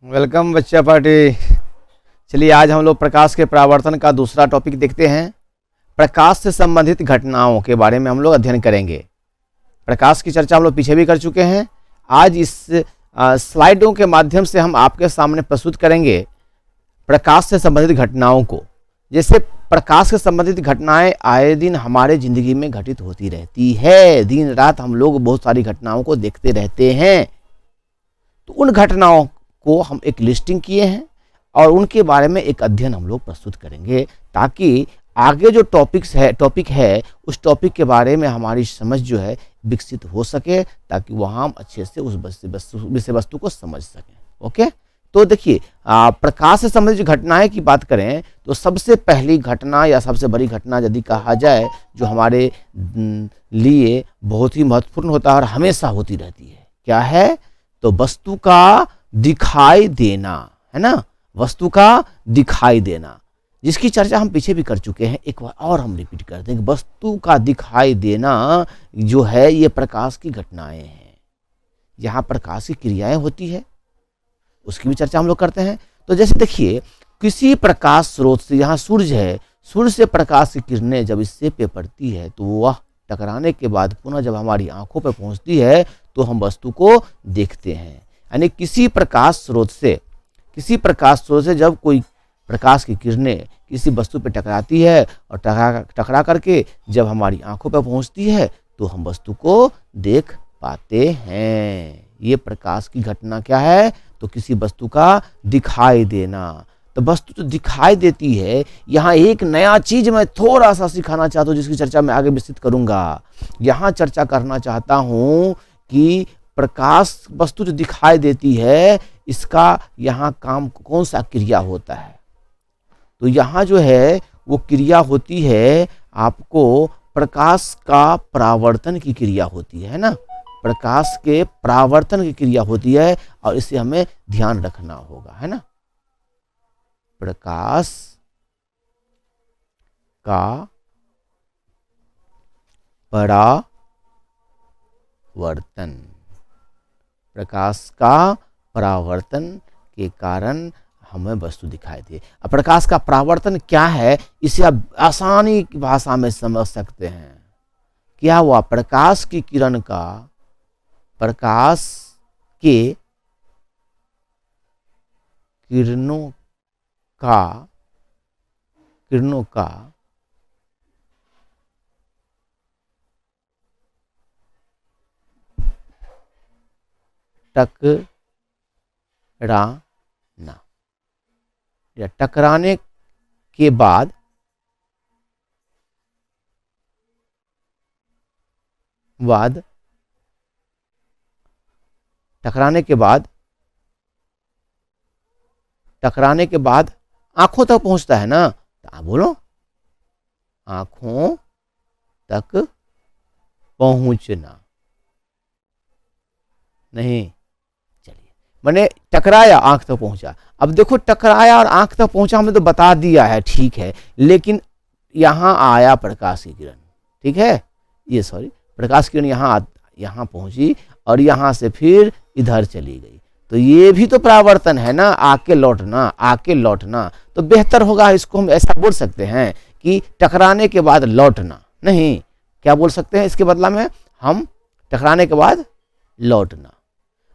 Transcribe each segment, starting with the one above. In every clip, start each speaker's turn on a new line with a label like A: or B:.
A: Welcome बच्चा party. चलिए आज हम लोग प्रकाश के परावर्तन का दूसरा टॉपिक देखते हैं। प्रकाश से संबंधित घटनाओं के बारे में हम लोग अध्ययन करेंगे। प्रकाश की चर्चा हम लोग पीछे भी कर चुके हैं। आज इस स्लाइडों के माध्यम से हम आपके सामने प्रस्तुत करेंगे प्रकाश से संबंधित घटनाओं को। जैसे प्रकाश से संबंधित घटनाएं आए दिन हमारे ज़िंदगी में घटित होती रहती है। दिन रात हम लोग बहुत सारी घटनाओं को देखते रहते हैं। तो उन घटनाओं को हम एक लिस्टिंग किए हैं और उनके बारे में एक अध्ययन हम लोग प्रस्तुत करेंगे, ताकि आगे जो टॉपिक है उस टॉपिक के बारे में हमारी समझ जो है विकसित हो सके, ताकि वहाँ हम अच्छे से उस विषय वस्तु को समझ सकें। ओके, तो देखिए प्रकाश से संबंधित घटनाएं की बात करें तो सबसे पहली घटना या सबसे बड़ी घटना यदि कहा जाए जो हमारे लिए बहुत ही महत्वपूर्ण होता है और हमेशा होती रहती है, क्या है? तो वस्तु का दिखाई देना, है ना। वस्तु का दिखाई देना, जिसकी चर्चा हम पीछे भी कर चुके हैं। एक बार और हम रिपीट कर देंगे। वस्तु का दिखाई देना जो है ये प्रकाश की घटनाएं हैं। यहाँ प्रकाश की क्रियाएं होती है, उसकी भी चर्चा हम लोग करते हैं। तो जैसे देखिए किसी प्रकाश स्रोत से, यहाँ सूर्य है, सूर्य से प्रकाश की किरणें जब इससे पे पड़ती है तो वह टकराने के बाद पुनः जब हमारी आंखों पर पहुंचती है तो हम वस्तु को देखते हैं। यानी किसी प्रकाश स्रोत से जब कोई प्रकाश की किरणें किसी वस्तु पर टकराती है और टकरा करके जब हमारी आंखों पर पहुंचती है तो हम वस्तु को देख पाते हैं। ये प्रकाश की घटना क्या है? तो किसी वस्तु का दिखाई देना। तो वस्तु तो दिखाई देती है। यहाँ एक नया चीज मैं थोड़ा सा सिखाना चाहता हूँ, जिसकी चर्चा मैं आगे विस्तृत करूंगा। यहाँ चर्चा करना चाहता हूँ कि प्रकाश वस्तु जो दिखाई देती है इसका यहाँ काम कौन सा क्रिया होता है। तो यहाँ जो है वो क्रिया होती है, आपको प्रकाश का परावर्तन की क्रिया होती है ना। प्रकाश के परावर्तन की क्रिया होती है और इसे हमें ध्यान रखना होगा, है ना। प्रकाश का परावर्तन, प्रकाश का परावर्तन के कारण हमें वस्तु दिखाई दे। अब प्रकाश का परावर्तन क्या है इसे आप आसानी की भाषा में समझ सकते हैं। क्या हुआ? प्रकाश की किरण का, प्रकाश के किरणों का टकराना या टकराने के बाद टकराने के बाद आंखों तक पहुंचता है ना। तो आप बोलो, आंखों तक पहुंचना नहीं। चलिए, मैंने टकराया, आंख तक पहुंचा। अब देखो टकराया और आंख तक पहुंचा हमने तो बता दिया है, ठीक है, लेकिन यहां आया प्रकाश की किरण, ठीक है, ये सॉरी प्रकाश की किरण यहाँ पहुंची और यहाँ से फिर इधर चली गई। तो ये भी तो परावर्तन है ना, आके लौटना। तो बेहतर होगा इसको हम ऐसा बोल सकते हैं कि टकराने के बाद लौटना नहीं। क्या बोल सकते हैं इसके बदला में हम? टकराने के बाद लौटना।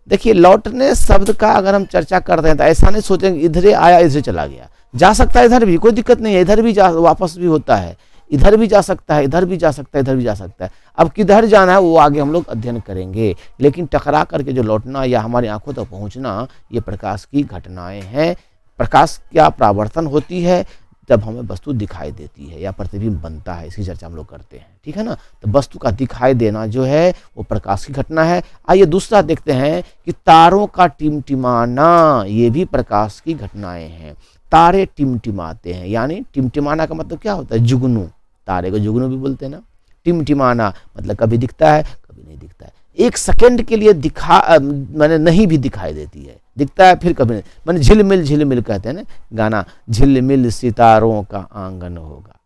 A: देखिए लौटने शब्द का अगर हम चर्चा करते हैं तो ऐसा नहीं सोचेंगे इधर आया इधर चला गया। जा सकता है इधर भी, कोई दिक्कत नहीं है, इधर भी वापस भी होता है, इधर भी जा सकता है, इधर भी जा सकता है, इधर भी जा सकता है। अब किधर जाना है वो आगे हम लोग अध्ययन करेंगे, लेकिन टकरा करके जो लौटना या हमारी आंखों तक पहुंचना ये प्रकाश की घटनाएं हैं। प्रकाश क्या परावर्तन होती है जब हमें वस्तु दिखाई देती है या प्रतिबिंब बनता है, इसकी चर्चा हम लोग करते हैं, ठीक है ना। तो वस्तु का दिखाई देना जो है वो प्रकाश की घटना है। आइए दूसरा देखते हैं कि तारों का टिमटिमाना, ये भी प्रकाश की घटनाएं हैं। तारे टिमटिमाते हैं, यानी टिमटिमाना का मतलब क्या होता है? जुगनू। तारे को जुगनू भी बोलते हैं ना। टिमटिमाना मतलब कभी दिखता है कभी नहीं दिखता है, एक सेकंड के लिए मैंने नहीं भी दिखाई देती है, दिखता है फिर कभी नहीं। मैंने झिलमिल कहते हैं ना गाना, झिलमिल सितारों का आंगन होगा।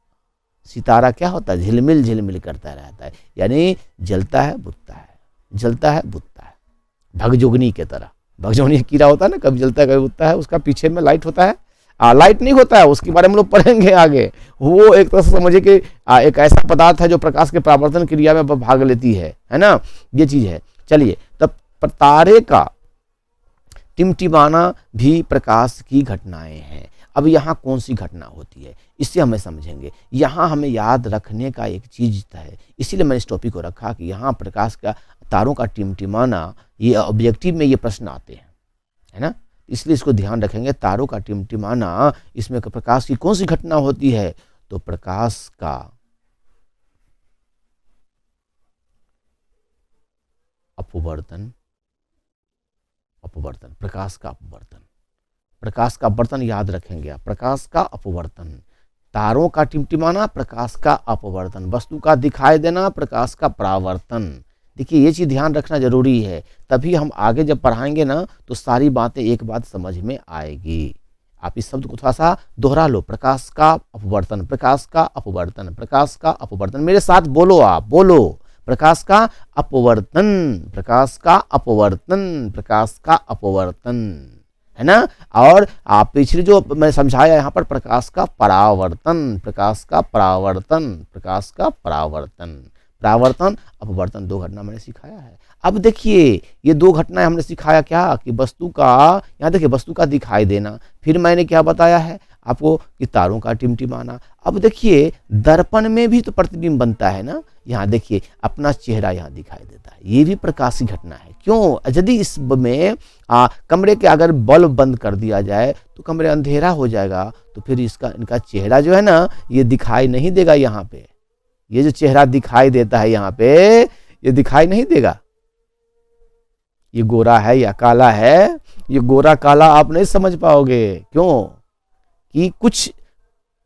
A: सितारा क्या होता है? झिलमिल करता रहता है, यानी जलता है बुझता है, जलता है बुझता है, भगजुगनी के तरह, भगजौनिया कीड़ा होता है ना, कभी जलता है कभी उठता है, उसका पीछे में लाइट होता है। लाइट नहीं होता है, उसके बारे में लोग पढ़ेंगे आगे। वो एक तरह से समझिए कि एक ऐसा पदार्थ है जो प्रकाश के परावर्तन क्रिया में भाग लेती है ना, ये चीज है। चलिए, तब तारे का टिमटिमाना भी प्रकाश की घटनाएं हैं। अब यहाँ कौन सी घटना होती है, इससे हमें समझेंगे। यहाँ हमें याद रखने का एक चीज है, इसीलिए मैंने इस टॉपिक को रखा कि यहाँ प्रकाश का, तारों का टिमटिमाना, ये ऑब्जेक्टिव में ये प्रश्न आते हैं, है ना, इसलिए इसको ध्यान रखेंगे। तारों का टिमटिमाना, इसमें प्रकाश की कौन सी घटना होती है, तो प्रकाश का अपवर्तन, अपवर्तन, प्रकाश का अपवर्तन, प्रकाश का अपवर्तन याद रखेंगे आप, प्रकाश का अपवर्तन। तारों का टिमटिमाना, प्रकाश का अपवर्तन। वस्तु का दिखाई देना, प्रकाश का परावर्तन। देखिए ये चीज ध्यान रखना जरूरी है, तभी हम आगे जब पढ़ाएंगे ना तो सारी बातें एक बात समझ में आएगी। आप इस शब्द को थोड़ा सा दोहरा लो, प्रकाश का अपवर्तन, प्रकाश का अपवर्तन, प्रकाश का अपवर्तन। मेरे साथ बोलो, आप बोलो, प्रकाश का अपवर्तन, प्रकाश का अपवर्तन, प्रकाश का अपवर्तन, है ना। और आप पिछले जो मैं समझाया यहाँ पर, प्रकाश का परावर्तन, प्रकाश का परावर्तन, प्रकाश का परावर्तन, परावर्तन अपवर्तन, दो घटना मैंने सिखाया है। अब देखिए ये दो घटनाएं हमने सिखाया क्या, कि वस्तु का, यहाँ देखिए वस्तु का दिखाई देना, फिर मैंने क्या बताया है आपको कि तारों का टिमटिमाना। अब देखिए दर्पण में भी तो प्रतिबिंब बनता है ना, यहाँ देखिए अपना चेहरा यहाँ दिखाई देता है, ये भी प्रकाश की घटना है। क्यों, यदि इस में कमरे के अगर बल्ब बंद कर दिया जाए तो कमरे अंधेरा हो जाएगा, तो फिर इसका, इनका चेहरा जो है ना ये दिखाई नहीं देगा। यहाँ पे ये जो चेहरा दिखाई देता है यहाँ पे, ये दिखाई नहीं देगा। ये गोरा है या काला है, ये गोरा काला आप नहीं समझ पाओगे। क्यों, कि कुछ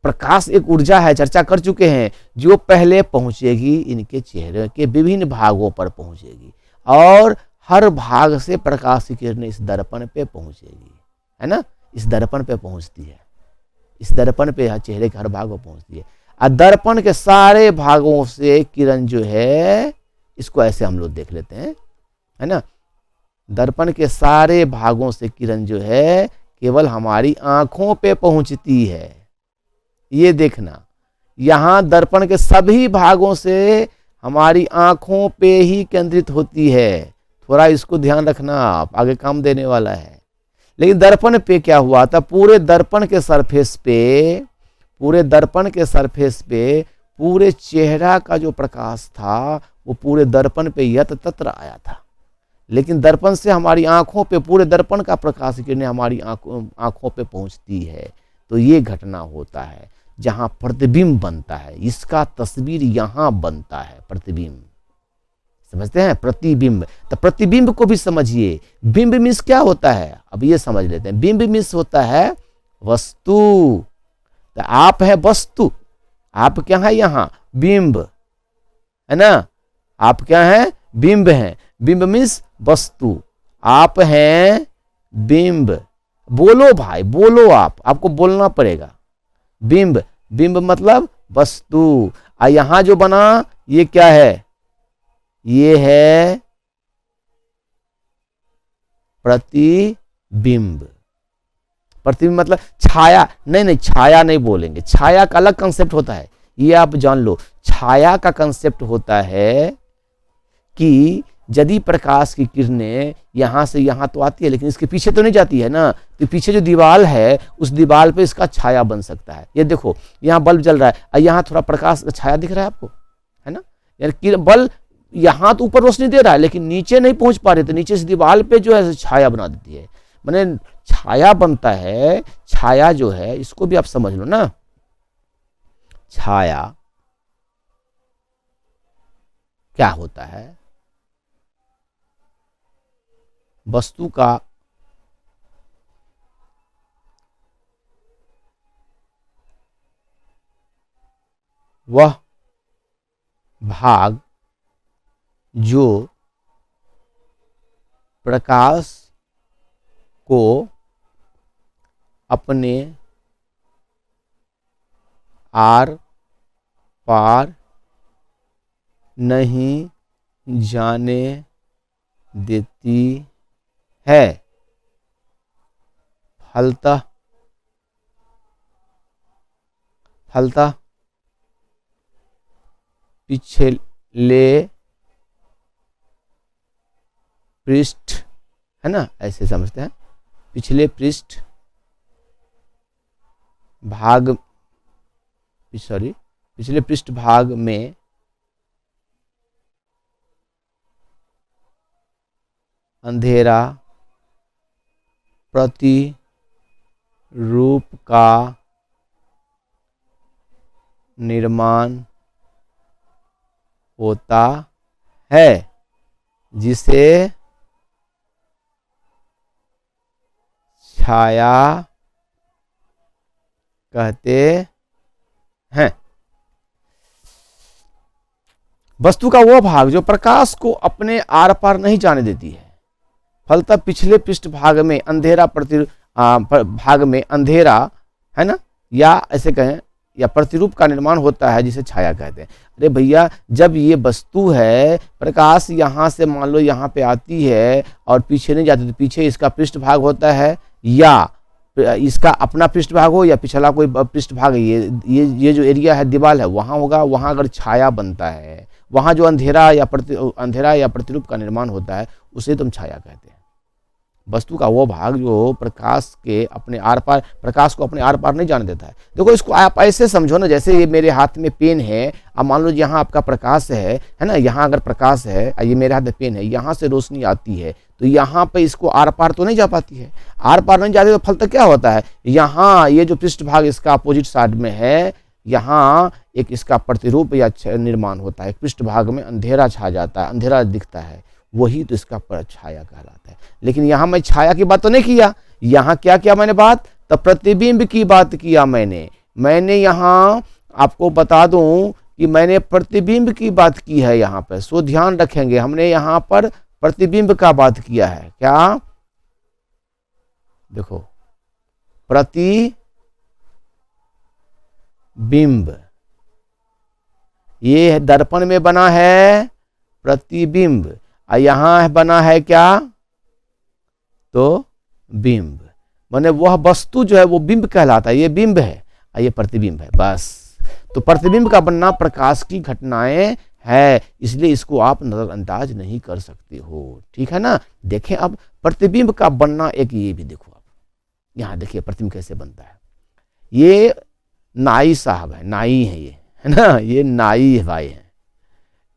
A: प्रकाश एक ऊर्जा है, चर्चा कर चुके हैं, जो पहले पहुंचेगी इनके चेहरे के विभिन्न भागों पर पहुंचेगी, और हर भाग से प्रकाश की किरणें इस दर्पण पे पहुंचेगी, है ना, इस दर्पण पे पहुंचती है, इस दर्पण पे चेहरे के हर भाग पर पहुंचती है। और दर्पण के सारे भागों से किरण जो है, इसको ऐसे हम लोग देख लेते हैं, है ना, दर्पण के सारे भागों से किरण जो है केवल हमारी आंखों पे पहुंचती है। ये देखना, यहां दर्पण के सभी भागों से हमारी आंखों पे ही केंद्रित होती है। थोड़ा इसको ध्यान रखना, आप आगे काम देने वाला है। लेकिन दर्पण पे क्या हुआ था, पूरे दर्पण के सरफेस पे, पूरे दर्पण के सरफेस पे पूरे चेहरा का जो प्रकाश था वो पूरे दर्पण पे यत्र तत्र आया था। लेकिन दर्पण से हमारी आंखों पे, पूरे दर्पण का प्रकाश किरणें हमारी आंखों पे पहुंचती है। तो ये घटना होता है जहां प्रतिबिंब बनता है, इसका तस्वीर यहां बनता है, प्रतिबिंब, समझते हैं, प्रतिबिंब। तो प्रतिबिंब को भी समझिए, बिंब मीन्स क्या होता है, अब ये समझ लेते हैं। बिंब मीन्स होता है वस्तु। तो आप है वस्तु, आप क्या है यहाँ, बिंब, है ना, आप क्या है, बिंब है। बिंब मीन्स वस्तु, आप हैं बिंब। बोलो भाई, बोलो, आपको बोलना पड़ेगा। बिंब, बिंब मतलब वस्तु। यहां जो बना ये क्या है, ये है प्रतिबिंब। प्रतिबिंब मतलब छाया, नहीं, छाया नहीं बोलेंगे, छाया का अलग कंसेप्ट होता है, ये आप जान लो। छाया का कंसेप्ट होता है कि यदि प्रकाश की किरणें यहां से यहां तो आती है, लेकिन इसके पीछे तो नहीं जाती है ना, तो पीछे जो दीवार है उस दीवार पे इसका छाया बन सकता है। ये देखो यहाँ बल्ब जल रहा है और यहाँ थोड़ा प्रकाश छाया दिख रहा है आपको, है ना, यानी बल्ब यहाँ तो ऊपर रोशनी दे रहा है लेकिन नीचे नहीं पहुंच पा रही, तो नीचे से दीवार पे जो है छाया बना देती है, माने छाया बनता है। छाया जो है इसको भी आप समझ लो ना, छाया क्या होता है, वस्तु का वह भाग जो प्रकाश को अपने आर पार नहीं जाने देती है। फलतः फलतः पिछले पृष्ठ, है ना, ऐसे समझते हैं, पिछले पृष्ठ भाग, सॉरी, पिछले पृष्ठ भाग में अंधेरा प्रतिरूप का निर्माण होता है, जिसे छाया कहते हैं। वस्तु का वो भाग जो प्रकाश को अपने आर पार नहीं जाने देती है। फलतः पिछले पृष्ठ भाग में अंधेरा भाग में अंधेरा, है ना, या ऐसे कहें, या प्रतिरूप का निर्माण होता है, जिसे छाया कहते हैं। अरे भैया, जब ये वस्तु है, प्रकाश यहाँ से मान लो यहाँ पे आती है और पीछे नहीं जाती, तो पीछे इसका पृष्ठ भाग होता है, या इसका अपना पृष्ठ भाग हो, या पिछला कोई पृष्ठ भाग, ये जो एरिया है, दीवार है, वहाँ होगा। वहाँ अगर छाया बनता है, वहाँ जो अंधेरा या प्रतिरूप का निर्माण होता है, उसे तुम छाया कहते हैं। वस्तु का वो भाग जो प्रकाश को अपने आर पार नहीं जाने देता है। देखो, इसको आप ऐसे समझो ना, जैसे ये मेरे हाथ में पेन है, अब मान लो यहाँ आपका प्रकाश है ना, यहाँ अगर प्रकाश है, ये मेरे हाथ में पेन है, यहाँ से रोशनी आती है, तो यहाँ पे इसको आर पार तो नहीं जा पाती है। आर पार नहीं जाती तो फलतः क्या होता है, यहाँ ये जो पृष्ठ भाग इसका अपोजिट साइड में है, यहाँ एक इसका प्रतिरूप या निर्माण होता है, पृष्ठ भाग में अंधेरा छा जाता है, अंधेरा दिखता है, वही तो इसका छाया कहलाता है। लेकिन यहाँ मैं छाया की बात तो नहीं किया, यहाँ क्या किया मैंने बात, तो प्रतिबिंब की बात किया मैंने यहाँ आपको बता दूं कि मैंने प्रतिबिंब की बात की है यहाँ पर। सो ध्यान रखेंगे, हमने यहाँ पर प्रतिबिंब का बात किया है। क्या, देखो, प्रतिबिंब, ये दर्पण में बना है प्रतिबिंब, और यहाँ बना है क्या, तो बिंब। माने वह वस्तु जो है वो बिंब कहलाता है, ये बिंब है और ये प्रतिबिंब है, बस। तो प्रतिबिंब का बनना प्रकाश की घटनाएं है, इसलिए इसको आप नजरअंदाज नहीं कर सकते हो, ठीक है ना। देखें अब प्रतिबिंब का बनना, एक ये भी देखो आप, यहाँ देखिए प्रतिबिंब कैसे बनता है। ये नाई साहब है, नाई है ये, है ना, ये नाई भाई है।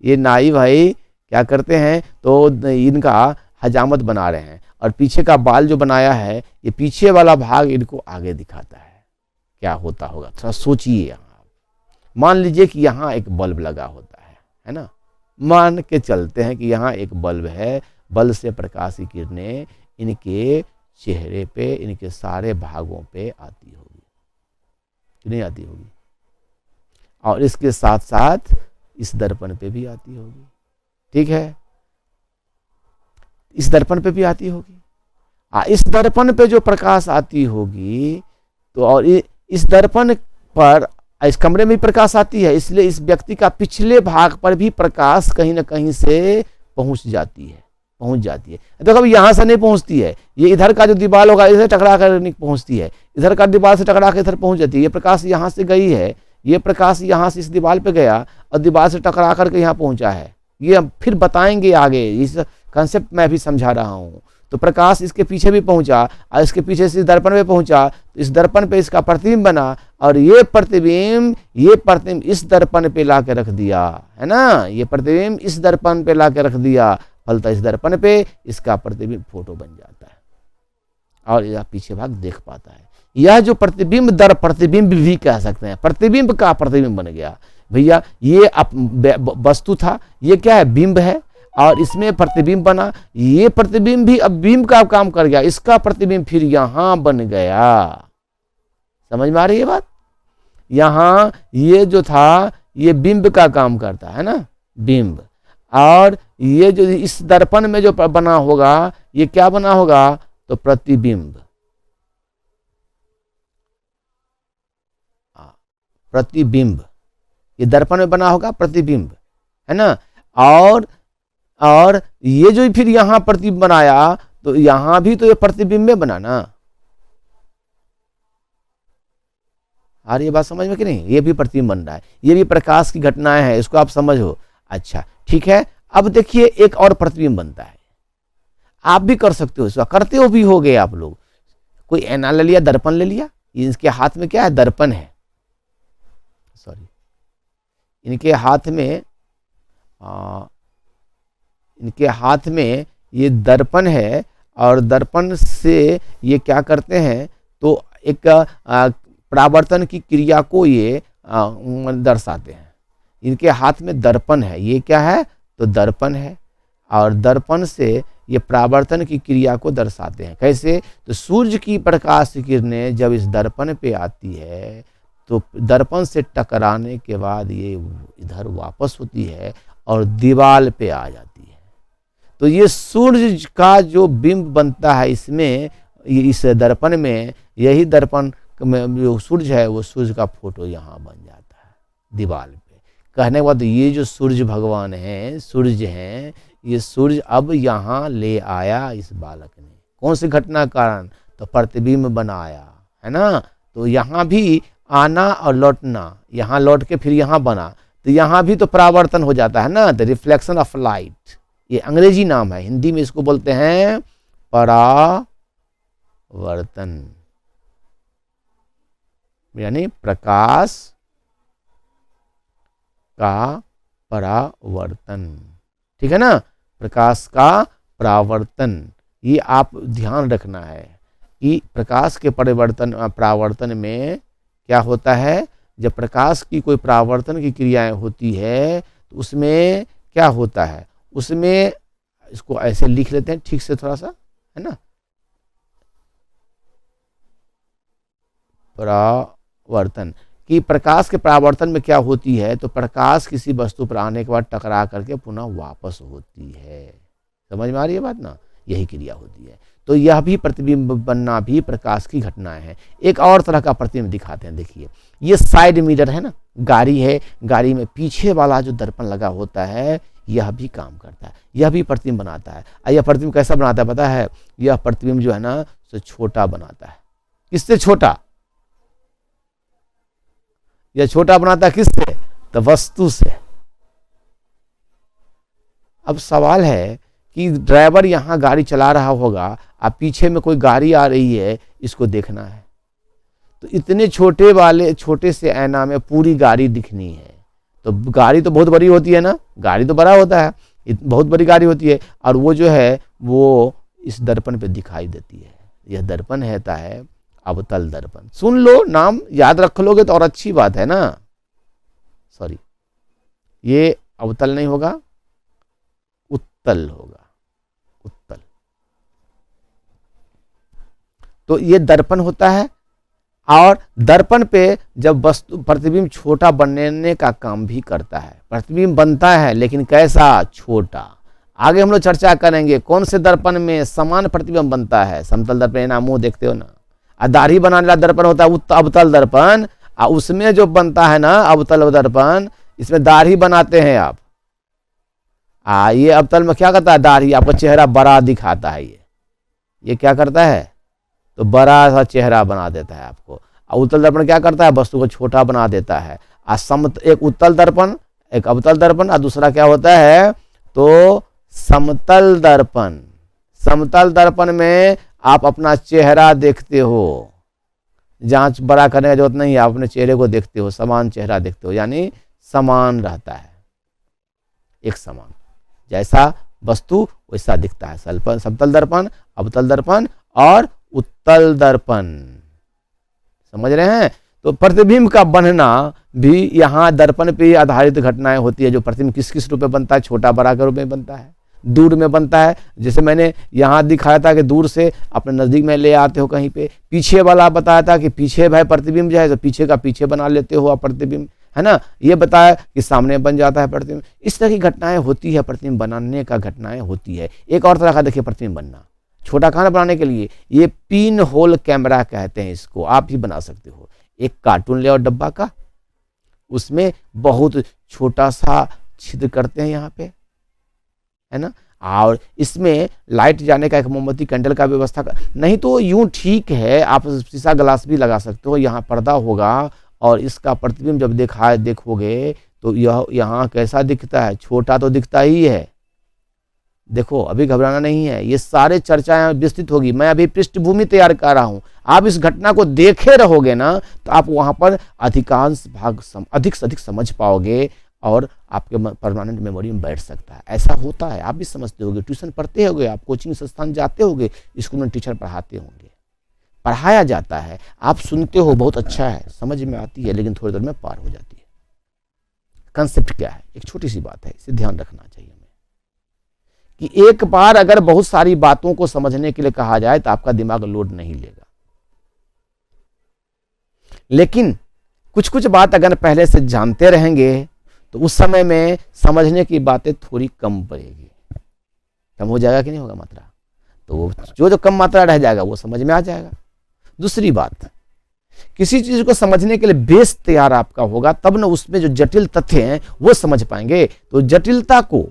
A: ये नाई भाई क्या करते हैं, तो इनका हजामत बना रहे हैं, और पीछे का बाल जो बनाया है, ये पीछे वाला भाग इनको आगे दिखाता है। क्या होता होगा, थोड़ा सोचिए। यहाँ मान लीजिए कि यहाँ एक बल्ब लगा होता है ना, मान के चलते हैं कि यहाँ एक बल्ब है, बल्ब से प्रकाश की किरणें इनके चेहरे पे, इनके सारे भागों पे आती होगी कि नहीं आती होगी, और इसके साथ साथ इस दर्पण पे भी आती होगी, ठीक है, इस दर्पण पे भी आती होगी। इस दर्पण पे जो प्रकाश आती होगी, तो और इस दर्पण पर, इस कमरे में भी प्रकाश आती है, इसलिए इस व्यक्ति का पिछले भाग पर भी प्रकाश कहीं ना कहीं से पहुंच जाती है। देखो अब यहाँ से नहीं पहुंचती है, ये इधर का जो दीवार होगा इधर टकरा कर नहीं पहुंचती है, इधर का दीवार से टकरा कर इधर पहुंच जाती है। ये प्रकाश यहाँ से गई है, ये प्रकाश यहाँ से इस दीवार पे गया और दीवार से टकरा करके यहाँ पहुंचा है। ये फिर बताएंगे आगे, इस कंसेप्ट मैं भी समझा रहा हूँ। तो प्रकाश इसके पीछे भी पहुंचा और इसके पीछे से इस दर्पण पे पहुंचा, तो इस दर्पण पे इसका प्रतिबिंब बना, और ये प्रतिबिंब इस दर्पण पे ला के रख दिया, है ना, ये प्रतिबिंब इस दर्पण पे ला के रख दिया, फलतः इस दर्पण पे इसका प्रतिबिंब फोटो बन जाता है और यह पीछे भाग देख पाता है। यह जो प्रतिबिंब भी कह सकते हैं, प्रतिबिंब का प्रतिबिंब बन गया। भैया ये वस्तु था, ये क्या है, बिंब है, और इसमें प्रतिबिंब बना, ये प्रतिबिंब भी अब बिंब का काम कर गया, इसका प्रतिबिंब फिर यहां बन गया। समझ में आ रही है बात? यहां ये जो था ये बिंब का काम करता है ना, बिंब, और ये जो इस दर्पण में जो बना होगा ये क्या बना होगा, तो प्रतिबिंब। प्रतिबिंब ये दर्पण में बना होगा प्रतिबिंब, है ना, और ये जो फिर यहाँ प्रतिबिंब बनाया, तो यहाँ भी तो ये प्रतिबिंब में बना ना, आ रही है बात समझ में कि नहीं? ये भी प्रतिबिंब बन रहा है, ये भी प्रकाश की घटनाएं हैं, इसको आप समझो। अच्छा ठीक है, अब देखिए एक और प्रतिबिंब बनता है, आप भी कर सकते हो, इसका करते हो भी हो गए आप लोग। कोई ऐना ले लिया, दर्पण ले लिया, इनके हाथ में क्या है? दर्पण है, सॉरी इनके हाथ में इनके हाथ में ये दर्पण है, और दर्पण से ये क्या करते हैं, तो एक परावर्तन की क्रिया को ये दर्शाते हैं। इनके हाथ में दर्पण है, ये क्या है? तो दर्पण है, और दर्पण से ये परावर्तन की क्रिया को दर्शाते हैं। कैसे? तो सूर्य की प्रकाश किरणें जब इस दर्पण पे आती है तो दर्पण से टकराने के बाद ये इधर वापस होती है और दीवार पे आ जाती है। तो ये सूर्य का जो बिंब बनता है इसमें, इस दर्पण में, यही दर्पण में जो सूर्य है वो सूर्य का फोटो यहाँ बन जाता है दीवार पे। कहने के बाद ये जो सूर्य भगवान हैं, सूर्य हैं, ये सूर्य अब यहाँ ले आया इस बालक ने। कौन सी घटना कारण? तो प्रतिबिंब बनाया, है ना। तो यहाँ भी आना और लौटना, यहाँ लौट के फिर यहाँ बना, तो यहाँ भी तो परावर्तन हो जाता है ना, द रिफ्लेक्शन ऑफ लाइट। ये अंग्रेजी नाम है, हिंदी में इसको बोलते हैं परावर्तन, यानी प्रकाश का परावर्तन। ठीक है ना, प्रकाश का परावर्तन, ये आप ध्यान रखना है कि प्रकाश के परावर्तन में क्या होता है। जब प्रकाश की कोई परावर्तन की क्रियाएं होती है तो उसमें क्या होता है, उसमें इसको ऐसे लिख लेते हैं ठीक से थोड़ा सा, है ना। परावर्तन कि प्रकाश के परावर्तन में क्या होती है, तो प्रकाश किसी वस्तु पर आने के बाद टकरा करके पुनः वापस होती है। समझ में आ रही है बात ना, यही क्रिया होती है। तो यह भी प्रतिबिंब बनना भी प्रकाश की घटनाएं हैं। एक और तरह का प्रतिबिंब दिखाते हैं, देखिए ये साइड मिरर है ना, गाड़ी है, गाड़ी में पीछे वाला जो दर्पण लगा होता है यह भी काम करता है, यह भी प्रतिबिंब बनाता है। यह प्रतिबिंब कैसा बनाता है पता है? यह प्रतिबिंब जो है ना तो छोटा बनाता है। किससे छोटा? यह छोटा बनाता है किससे? तो वस्तु से। अब सवाल है कि ड्राइवर यहाँ गाड़ी चला रहा होगा, अब पीछे में कोई गाड़ी आ रही है, इसको देखना है, तो इतने छोटे से ऐना में पूरी गाड़ी दिखनी है। तो गाड़ी तो बहुत बड़ी होती है ना, गाड़ी तो बड़ा होता है, बहुत बड़ी गाड़ी होती है, और वो जो है वो इस दर्पण पे दिखाई देती है। यह दर्पण रहता है अवतल दर्पण। सुन लो, नाम याद रख लोगे तो और अच्छी बात है ना। सॉरी, ये अवतल नहीं होगा, उत्तल होगा, उत्तल। तो ये दर्पण होता है, और दर्पण पे जब वस्तु प्रतिबिंब छोटा बनने का काम भी करता है। प्रतिबिंब बनता है लेकिन कैसा? छोटा। आगे हम लोग चर्चा करेंगे कौन से दर्पण में समान प्रतिबिंब बनता है। समतल दर्पण ना, मुंह देखते हो ना, दाढ़ी बनाने वाला दर्पण होता है अवतल दर्पण, उसमें जो बनता है ना अवतल दर्पण, इसमें दाढ़ी बनाते हैं आप। ये अवतल में क्या करता है? दाढ़ी, आपका चेहरा बड़ा दिखाता है। ये क्या करता है? तो बड़ा सा चेहरा बना देता है आपको। उत्तल दर्पण क्या करता है? वस्तु को छोटा बना देता है। एक उत्तल दर्पण, एक अवतल दर्पण, और दूसरा क्या होता है? तो समतल दर्पण। समतल दर्पण में आप अपना चेहरा देखते हो, जांच बड़ा करने की जरूरत नहीं है, आप अपने चेहरे को देखते हो, समान चेहरा देखते हो, यानी समान रहता है, एक समान, जैसा वस्तु वैसा दिखता है। समतल दर्पण, अवतल दर्पण और उत्तल दर्पण। समझ रहे हैं? तो प्रतिबिंब का बनना भी यहाँ दर्पण पे आधारित घटनाएं होती है। जो प्रतिबिंब किस किस रूप में बनता है? छोटा बड़ा के रूप में बनता है, दूर में बनता है, जैसे मैंने यहाँ दिखाया था कि दूर से अपने नज़दीक में ले आते हो कहीं पे। पीछे वाला बताया था कि पीछे भाई प्रतिबिंब जो है तो पीछे का पीछे बना लेते हो आप प्रतिबिंब, है ना। ये बताया कि सामने बन जाता है प्रतिबिंब। इस तरह की घटनाएं होती है, प्रतिबिंब बनाने का घटनाएं होती है। एक और तरह का देखिए प्रतिबिंब बनना, छोटा खाना बनाने के लिए ये पिन होल कैमरा कहते हैं इसको, आप ही बना सकते हो। एक कार्टून ले और डब्बा का, उसमें बहुत छोटा सा छिद्र करते हैं यहाँ पे, है ना, और इसमें लाइट जाने का एक मोमबत्ती कैंडल का व्यवस्था कर, नहीं तो यूं ठीक है आप शीशा ग्लास भी लगा सकते हो, यहाँ पर्दा होगा और इसका प्रतिबिंब जब देखोगे तो यह यहाँ कैसा दिखता है, छोटा तो दिखता ही है। देखो अभी घबराना नहीं है, ये सारे चर्चाएं विस्तृत होगी, मैं अभी पृष्ठभूमि तैयार कर रहा हूं। आप इस घटना को देखे रहोगे ना तो आप वहां पर अधिकांश भाग अधिक से अधिक समझ पाओगे और आपके परमानेंट मेमोरी में बैठ सकता है। ऐसा होता है, आप भी समझते होगे, ट्यूशन पढ़ते होगे, आप कोचिंग संस्थान जाते होगे, स्कूल में टीचर पढ़ाते होंगे, पढ़ाया जाता है, आप सुनते हो, बहुत अच्छा है, समझ में आती है, लेकिन थोड़ी देर में पार हो जाती है। कंसेप्ट क्या है, एक छोटी सी बात है, इसे ध्यान रखना चाहिए हमें कि एक बार अगर बहुत सारी बातों को समझने के लिए कहा जाए तो आपका दिमाग लोड नहीं लेगा, लेकिन कुछ कुछ बात अगर पहले से जानते रहेंगे तो उस समय में समझने की बातें थोड़ी कम पड़ेगी। कम हो जाएगा कि नहीं होगा मात्रा, तो जो कम मात्रा रह जाएगा वो समझ में आ जाएगा। दूसरी बात, किसी चीज को समझने के लिए बेस तैयार आपका होगा, तब ना उसमें जो जटिल तथ्य हैं वो समझ पाएंगे। तो जटिलता को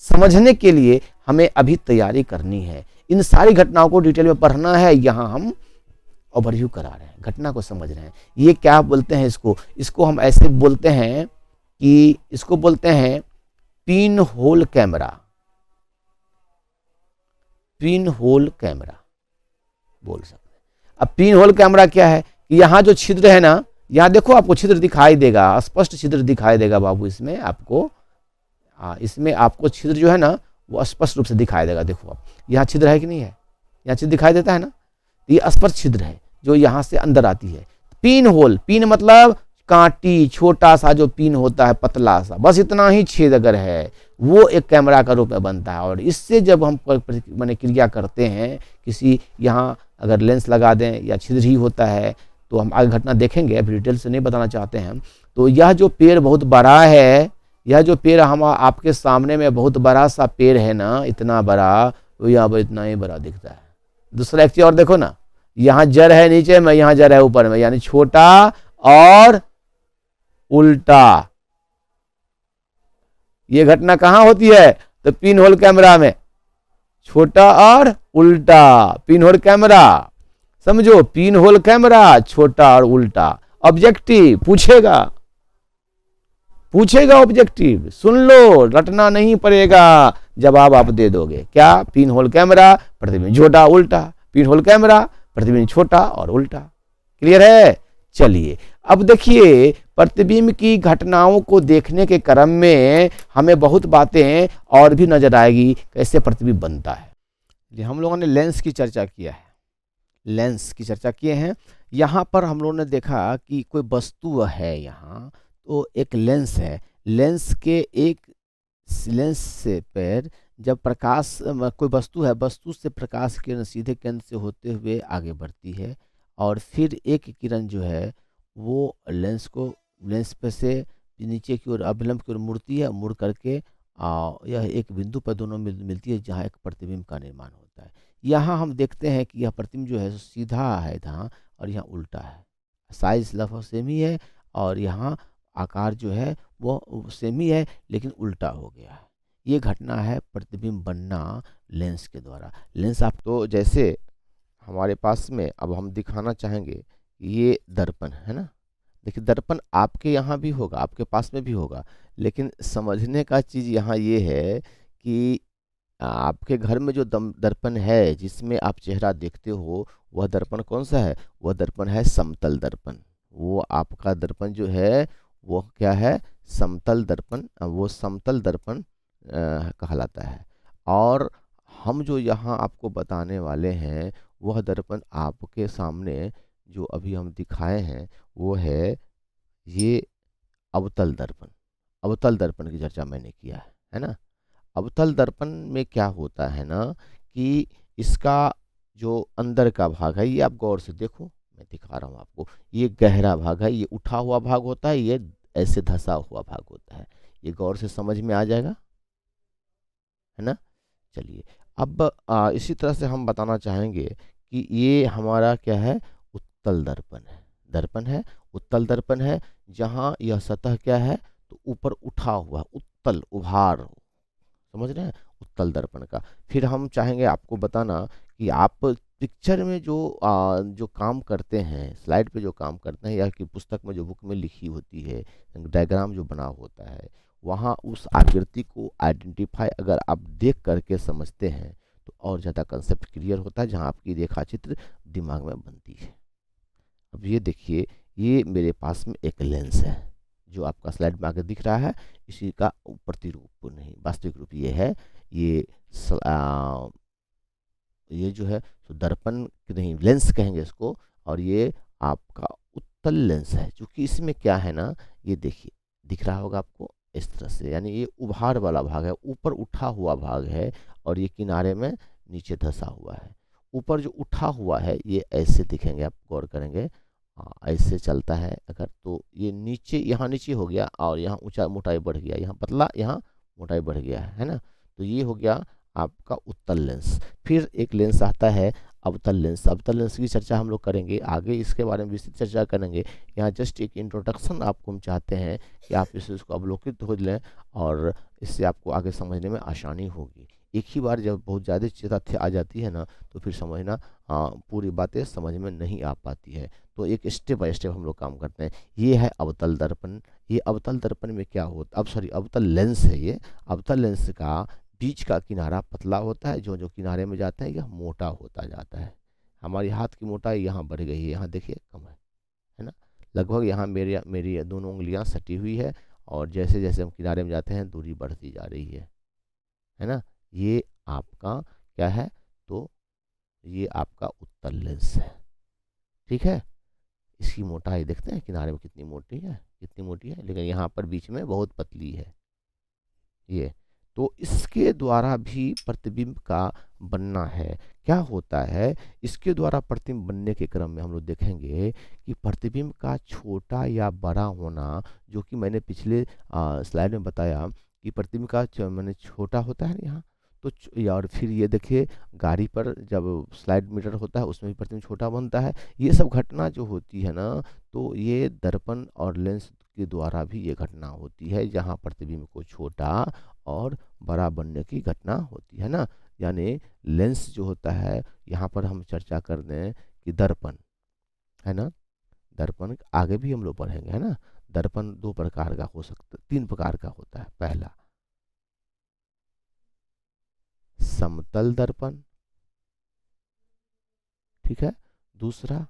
A: समझने के लिए हमें अभी तैयारी करनी है, इन सारी घटनाओं को डिटेल में पढ़ना है। यहां हम ओवरव्यू करा रहे हैं, घटना को समझ रहे हैं। ये क्या बोलते हैं, इसको हम ऐसे बोलते हैं कि इसको बोलते हैं pin hole camera. Pin hole camera बोल सकते हैं। अब पिन होल कैमरा क्या है कि यहाँ जो छिद्र है ना, यहाँ देखो आपको छिद्र दिखाई देगा, स्पष्ट छिद्र दिखाई देगा बाबू, इसमें आपको इसमें आपको छिद्र जो है ना वो स्पष्ट रूप से दिखाई देगा। देखो आप, यहाँ छिद्र है कि नहीं है, यहाँ छिद्र दिखाई देता है ना, ये स्पष्ट छिद्र है जो यहाँ से अंदर आती है। पिन होल, पिन मतलब कांटी, छोटा सा जो पिन होता है, पतला सा, बस इतना ही छेद अगर है, वो एक कैमरा का रूप में बनता है। और इससे जब हम माने क्रिया करते हैं, किसी यहाँ अगर लेंस लगा दें या छिद्र ही होता है, तो हम आगे घटना देखेंगे, अभी डिटेल से नहीं बताना चाहते हैं। तो यह जो पेड़ बहुत बड़ा है, यह जो पेड़ हम आपके सामने में बहुत बड़ा सा पेड़ है ना, इतना बड़ा, तो यहाँ पर इतना ही बड़ा दिखता है। दूसरा एक चीज और देखो ना, यहाँ जड़ है नीचे में, यहाँ जड़ है ऊपर में, यानी छोटा और उल्टा। ये घटना कहाँ होती है, तो पिन होल कैमरा में, छोटा और उल्टा, पिन होल कैमरा। समझो, पिन होल कैमरा, छोटा और उल्टा। ऑब्जेक्टिव पूछेगा ऑब्जेक्टिव, सुन लो, रटना नहीं पड़ेगा, जवाब आप दे दोगे। क्या, पिन होल कैमरा, प्रतिबिंब छोटा उल्टा, पिन होल कैमरा, प्रतिबिंब छोटा और उल्टा। क्लियर है? चलिए अब देखिए, प्रतिबिंब की घटनाओं को देखने के क्रम में हमें बहुत बातें और भी नजर आएगी, कैसे प्रतिबिंब बनता है। हम लोगों ने लेंस की चर्चा किया है, लेंस की चर्चा किए हैं। यहाँ पर हम लोगों ने देखा कि कोई वस्तु है, यहाँ तो एक लेंस है, लेंस के एक लेंस से पर जब प्रकाश, कोई वस्तु है, वस्तु से प्रकाश किरण सीधे केंद्र से होते हुए आगे बढ़ती है, और फिर एक किरण जो है वो लेंस पे से नीचे की ओर अभिलंब की ओर मुड़ती है, मुड़ करके यह एक बिंदु पर दोनों मिलती है, जहाँ एक प्रतिबिंब का निर्माण होता है। यहाँ हम देखते हैं कि यह प्रतिबिंब जो है सीधा है यहाँ, और यहाँ उल्टा है। साइज लगभग सेम ही है, और यहाँ आकार जो है वो सेम ही है, लेकिन उल्टा हो गया है। ये घटना है प्रतिबिंब बनना लेंस के द्वारा। लेंस आप तो जैसे हमारे पास में, अब हम दिखाना चाहेंगे, ये दर्पण है ना, देखिए दर्पण आपके यहाँ भी होगा, आपके पास में भी होगा, लेकिन समझने का चीज़ यहाँ ये है कि आपके घर में जो दर्पण है जिसमें आप चेहरा देखते हो, वह दर्पण कौन सा है, वह दर्पण है समतल दर्पण। वो आपका दर्पण जो है वो क्या है, समतल दर्पण, वो समतल दर्पण कहलाता है। और हम जो यहाँ आपको बताने वाले हैं वह दर्पण आपके सामने जो अभी हम दिखाए हैं वो है ये अवतल दर्पण। अवतल दर्पण की चर्चा मैंने किया है ना। अवतल दर्पण में क्या होता है ना कि इसका जो अंदर का भाग है, ये आप गौर से देखो, मैं दिखा रहा हूँ आपको, ये गहरा भाग है, ये उठा हुआ भाग होता है, ये ऐसे धसा हुआ भाग होता है। ये गौर से समझ में आ जाएगा, है ना। चलिए अब इसी तरह से हम बताना चाहेंगे कि ये हमारा क्या है, उत्तल दर्पण है। दर्पण है, उत्तल दर्पण है, जहाँ यह सतह क्या है, तो ऊपर उठा हुआ, उत्तल, उभार, समझ रहे हैं, उत्तल दर्पण का। फिर हम चाहेंगे आपको बताना कि आप
B: पिक्चर में जो काम करते हैं, स्लाइड पे जो काम करते हैं, या कि पुस्तक में जो बुक में लिखी होती है, डायग्राम जो बना होता है, वहाँ उस आकृति को आइडेंटिफाई अगर आप देख करके समझते हैं तो और ज़्यादा कंसेप्ट क्लियर होता है, जहाँ आपकी रेखा चित्र दिमाग में बनती है। अब ये देखिए, ये मेरे पास में एक लेंस है जो आपका स्लाइड में आगे दिख रहा है, इसी का प्रतिरूप नहीं, वास्तविक रूप ये है। ये ये जो है तो दर्पण नहीं, लेंस कहेंगे इसको। और ये आपका उत्तल लेंस है, क्योंकि इसमें क्या है ना, ये देखिए दिख रहा होगा आपको इस तरह से, यानी ये उभार वाला भाग है, ऊपर उठा हुआ भाग है, और ये किनारे में नीचे धंसा हुआ है। ऊपर जो उठा हुआ है ये ऐसे दिखेंगे, आप गौर करेंगे। ऐसे चलता है अगर, तो ये नीचे, यहाँ नीचे हो गया, और यहाँ ऊंचा मोटाई बढ़ गया, यहाँ पतला, यहाँ मोटाई बढ़ गया है ना। तो ये हो गया आपका उत्तल लेंस। फिर एक लेंस आता है अवतल लेंस। अवतल लेंस की चर्चा हम लोग करेंगे आगे, इसके बारे में विस्तृत चर्चा करेंगे। यहाँ जस्ट एक इंट्रोडक्शन आपको हम चाहते हैं कि आप इसको अवलोकित हो लें, और इससे आपको आगे समझने में आसानी होगी। एक ही बार जब बहुत ज़्यादा तथ्य आ जाती है ना, तो फिर समझना पूरी बातें समझ में नहीं आ पाती है। तो एक स्टेप बाय स्टेप हम लोग काम करते हैं। ये है अवतल दर्पण। ये अवतल दर्पण में क्या होता, अब सॉरी, अवतल लेंस है ये। अवतल लेंस का बीच का किनारा पतला होता है, जो जो किनारे में जाता है यह मोटा होता जाता है। हमारी हाथ की मोटाई यहाँ बढ़ गई है, यहाँ देखिए कम है ना। लगभग यहाँ मेरी मेरी दोनों उंगलियाँ सटी हुई है, और जैसे जैसे हम किनारे में जाते हैं दूरी बढ़ती जा रही है ना। ये आपका क्या है, तो ये आपका उत्तल लेंस है। ठीक है, इसकी मोटाई देखते हैं किनारे में कितनी मोटी है, कितनी मोटी है, लेकिन यहाँ पर बीच में बहुत पतली है ये। तो इसके द्वारा भी प्रतिबिंब का बनना है। क्या होता है, इसके द्वारा प्रतिबिंब बनने के क्रम में हम लोग देखेंगे कि प्रतिबिंब का छोटा या बड़ा होना, जो कि मैंने पिछले स्लाइड में बताया कि प्रतिबिंब का मैंने छोटा होता है यहाँ, तो और फिर ये देखिए गाड़ी पर जब स्लाइड मीटर होता है उसमें भी प्रतिबिंब छोटा बनता है। ये सब घटना जो होती है ना, तो ये दर्पण और लेंस के द्वारा भी ये घटना होती है, जहाँ प्रतिबिंब को छोटा और बड़ा बनने की घटना होती है ना। यानी लेंस जो होता है, यहाँ पर हम चर्चा कर दें कि दर्पण है ना, दर्पण आगे भी हम लोग पढ़ेंगे है ना। दर्पण दो प्रकार का हो सकता, तीन प्रकार का होता है। पहला समतल दर्पण, ठीक है। दूसरा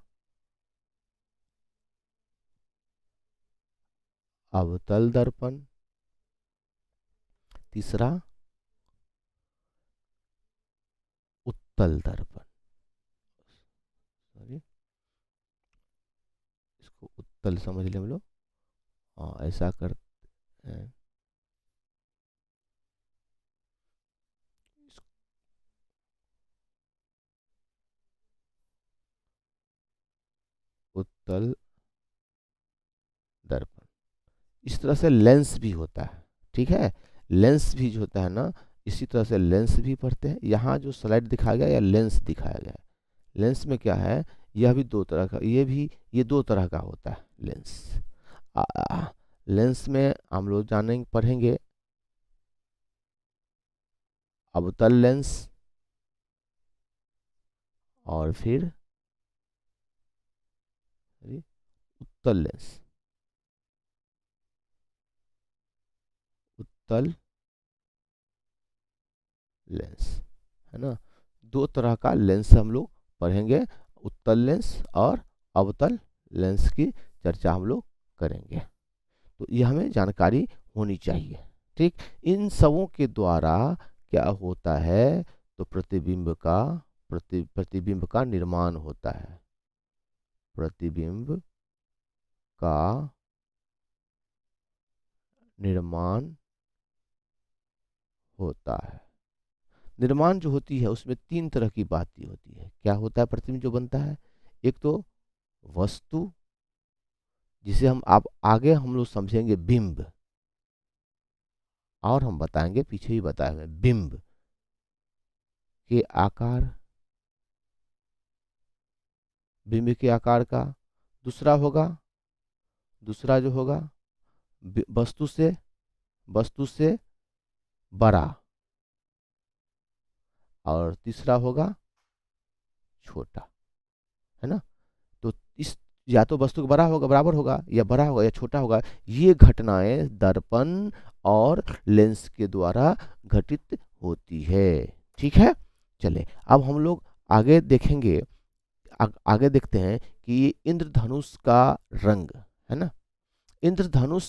B: अवतल दर्पण। तीसरा उत्तल दर्पण। सॉरी, इसको उत्तल समझ लें हम लोग। ऐसा करते हैं, उत्तल दर्पण। इस तरह से लेंस भी होता है, ठीक है। लेंस भी जो होता है ना, इसी तरह से लेंस भी पढ़ते हैं। यहाँ जो स्लाइड दिखाया गया या लेंस दिखाया गया है, लेंस में क्या है, यह भी दो तरह का, ये भी, ये दो तरह का होता है लेंस। लेंस में हम लोग जानेंगे, पढ़ेंगे अवतल लेंस, और फिर उत्तल लेंस। उत्तल लेंस है ना, दो तरह का लेंस हम लोग पढ़ेंगे। उत्तल लेंस और अवतल लेंस की चर्चा हम लोग करेंगे। तो ये हमें जानकारी होनी चाहिए, ठीक। इन सबों के द्वारा क्या होता है, तो प्रतिबिंब का निर्माण होता है। प्रतिबिंब का निर्माण होता है। निर्माण जो होती है उसमें तीन तरह की बातें होती है। क्या होता है प्रतिबिंब जो बनता है, एक तो वस्तु, जिसे हम आप आगे हम लोग समझेंगे बिंब, और हम बताएंगे पीछे ही बताए हुए बिंब के आकार, बिंब के आकार का। दूसरा होगा, दूसरा जो होगा वस्तु से बड़ा। और तीसरा होगा छोटा, है ना। तो इस या तो वस्तु का बड़ा होगा, बराबर होगा, या बड़ा होगा या छोटा होगा। ये घटनाएं दर्पण और लेंस के द्वारा घटित होती है। ठीक है, चले अब हम लोग आगे देखेंगे। आगे देखते हैं कि ये इंद्रधनुष का रंग, है ना। इंद्रधनुष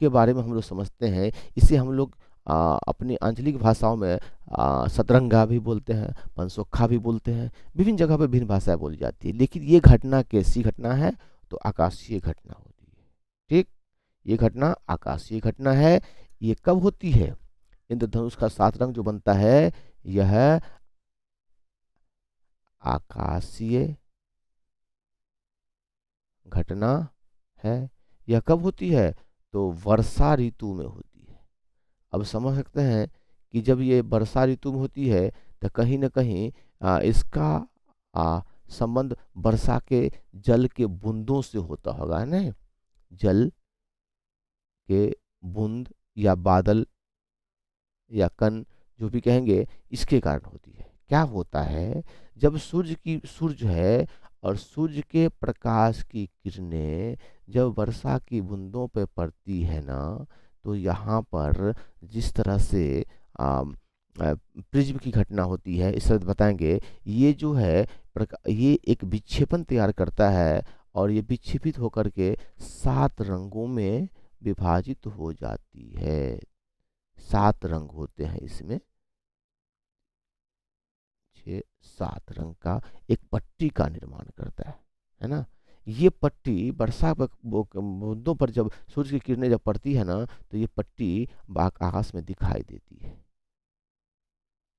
B: के बारे में हम लोग समझते हैं। इसे हम लोग अपनी आंचलिक भाषाओं में सतरंगा भी बोलते हैं, पंचोखा भी बोलते हैं। विभिन्न जगह पर भिन्न भाषाएं बोली जाती है। लेकिन ये घटना कैसी घटना है, तो आकाशीय घटना होती है। ठीक, ये घटना आकाशीय घटना है। ये कब होती है? इंद्रधनुष का 7 रंग जो बनता है, यह आकाशीय घटना है। यह कब होती है? तो वर्षा ऋतु में होती है। अब समझ सकते हैं कि जब ये वर्षा ऋतु में होती है तो कहीं ना कहीं इसका संबंध वर्षा के जल के बूंदों से होता होगा, है ना। जल के बूंद या बादल या कण जो भी कहेंगे, इसके कारण होती है। क्या होता है, जब सूर्य है और सूर्य के प्रकाश की किरणें जब वर्षा की बूंदों पर पड़ती है ना, तो यहाँ पर जिस तरह से प्रिज्म की घटना होती है, इस तरह बताएंगे। ये जो है ये एक विक्षेपण तैयार करता है और ये विक्षेपित होकर के 7 रंगों में विभाजित हो जाती है। 7 रंग होते हैं इसमें, 7 रंग का एक पट्टी का निर्माण करता है ना। ये पट्टी वर्षा बूंदों पर जब सूर्य की किरणें जब पड़ती है ना, तो ये पट्टी आकाश में दिखाई देती है।